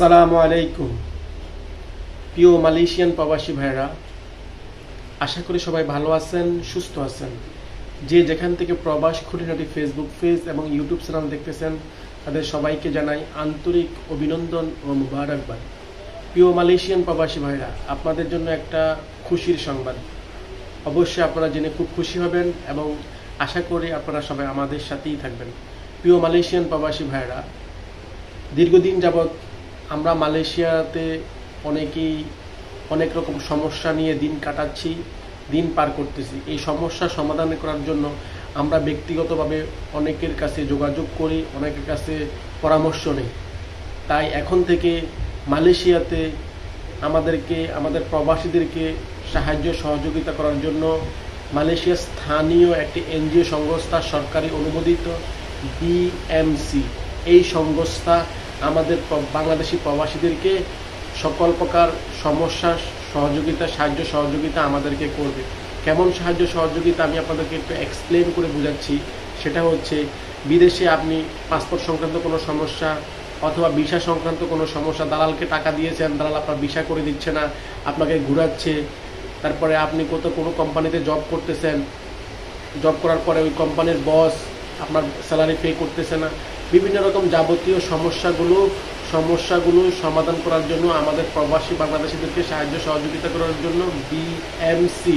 আসসালামু আলাইকুম প্রিয় মালয়েশিয়ান প্রবাসী ভাইরা, আশা করি সবাই ভালো আছেন, সুস্থ আছেন। যে যেখান থেকে প্রবাস খুঁটিনাটি ফেসবুক পেজ এবং ইউটিউব চ্যানেল দেখতেছেন, তাদের সবাইকে জানাই আন্তরিক অভিনন্দন ও মুবারকবাদ। প্রিয় মালয়েশিয়ান প্রবাসী ভাইরা, আপনাদের জন্য একটা খুশির সংবাদ। অবশ্যই আপনারা জেনে খুব খুশি হবেন এবং আশা করি আপনারা সবাই আমাদের সাথেই থাকবেন। প্রিয় মালয়েশিয়ান প্রবাসী ভাইরা, দীর্ঘদিন যাবৎ আমরা মালয়েশিয়াতে অনেকেই অনেক রকম সমস্যা নিয়ে দিন কাটাচ্ছি, দিন পার করতেছি। এই সমস্যা সমাধান করার জন্য আমরা ব্যক্তিগতভাবে অনেকের কাছে যোগাযোগ করি, অনেকের কাছে পরামর্শ নেই। তাই এখন থেকে মালয়েশিয়াতে আমাদের প্রবাসীদেরকে সাহায্য সহযোগিতা করার জন্য মালয়েশিয়ার স্থানীয় একটি এনজিও সংস্থা, সরকারি অনুমোদিত বিএমসি, এই সংস্থা আমাদের বাংলাদেশি প্রবাসীদেরকে সকল প্রকার সমস্যা সাহায্য সহযোগিতা আমাদেরকে করবে। কেমন সাহায্য সহযোগিতা আমি আপনাদেরকে একটু এক্সপ্লেন করে বোঝাচ্ছি। সেটা হচ্ছে, বিদেশে আপনি পাসপোর্ট সংক্রান্ত কোনো সমস্যা অথবা ভিসা সংক্রান্ত কোনো সমস্যা, দালালকে টাকা দিয়েছেন, দালাল আপনার ভিসা করে দিচ্ছে না, আপনাকে ঘুরাচ্ছে। তারপরে আপনি কোনো কোম্পানিতে জব করতেছেন, জব করার পরে ওই কোম্পানির বস আপনার স্যালারি পে করতেছে না। বিভিন্ন রকম যাবতীয় সমস্যাগুলো সমাধান করার জন্য আমাদের প্রবাসী বাংলাদেশিদেরকে সাহায্য সহযোগিতা করার জন্য বিএমসি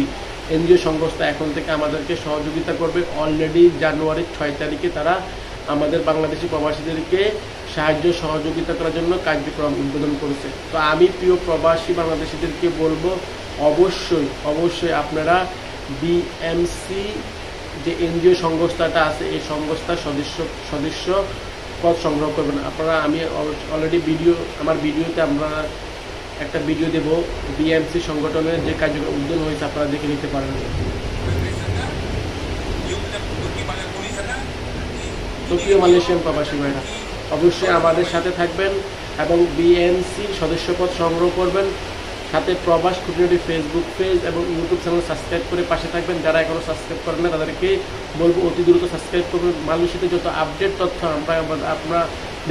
এনজিও সংস্থা এখন থেকে আমাদেরকে সহযোগিতা করবে। অলরেডি জানুয়ারির 6 তারিখে তারা আমাদের বাংলাদেশি প্রবাসীদেরকে সাহায্য সহযোগিতা করার জন্য কার্যক্রম উদ্বোধন করেছে। তো আমি প্রিয় প্রবাসী বাংলাদেশিদেরকে বলবো, অবশ্যই আপনারা বিএমসি যে এনজিও সংস্থাটা আছে, এই সংস্থার সদস্য পদ সংগ্রহ করবেন আপনারা। আমি অলরেডি আমার ভিডিওতে আমরা একটা ভিডিও দেব বিএমসি সংগঠনের যে কার্যক্রম উদ্বোধন হয়েছে, আপনারা দেখে নিতে পারেন। তো প্রিয় মালয়েশিয়ান প্রবাসী ভাইরা, অবশ্যই আমাদের সাথে থাকবেন এবং বিএমসি সদস্যপদ সংগ্রহ করবেন। সাথে প্রবাস খুঁটিনাটি ফেসবুক পেজ এবং ইউটিউব চ্যানেল সাবস্ক্রাইব করে পাশে থাকবেন। যারা এখনো সাবস্ক্রাইব করেন না, তাদেরকে বলবো অতি দ্রুত সাবস্ক্রাইব করবেন। মালয়েশিয়াতে যত আপডেট তথ্য আমরা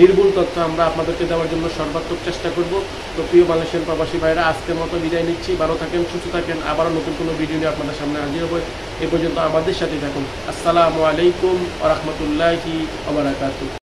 নির্ভুল তথ্য আমরা আপনাদেরকে দেওয়ার জন্য সর্বাত্মক চেষ্টা করব। তো প্রিয় মালয়েশিয়ান প্রবাসী ভাইরা, আজকের মতো বিদায় নিচ্ছি। ভালো থাকেন, সুস্থ থাকেন। আবারও নতুন কোনো ভিডিও নিয়ে আপনাদের সামনে হাজির হবো। এ পর্যন্ত আমাদের সাথে থাকুন। আসসালামু আলাইকুম ওয়া রাহমাতুল্লাহি ওয়া বারাকাতুহু।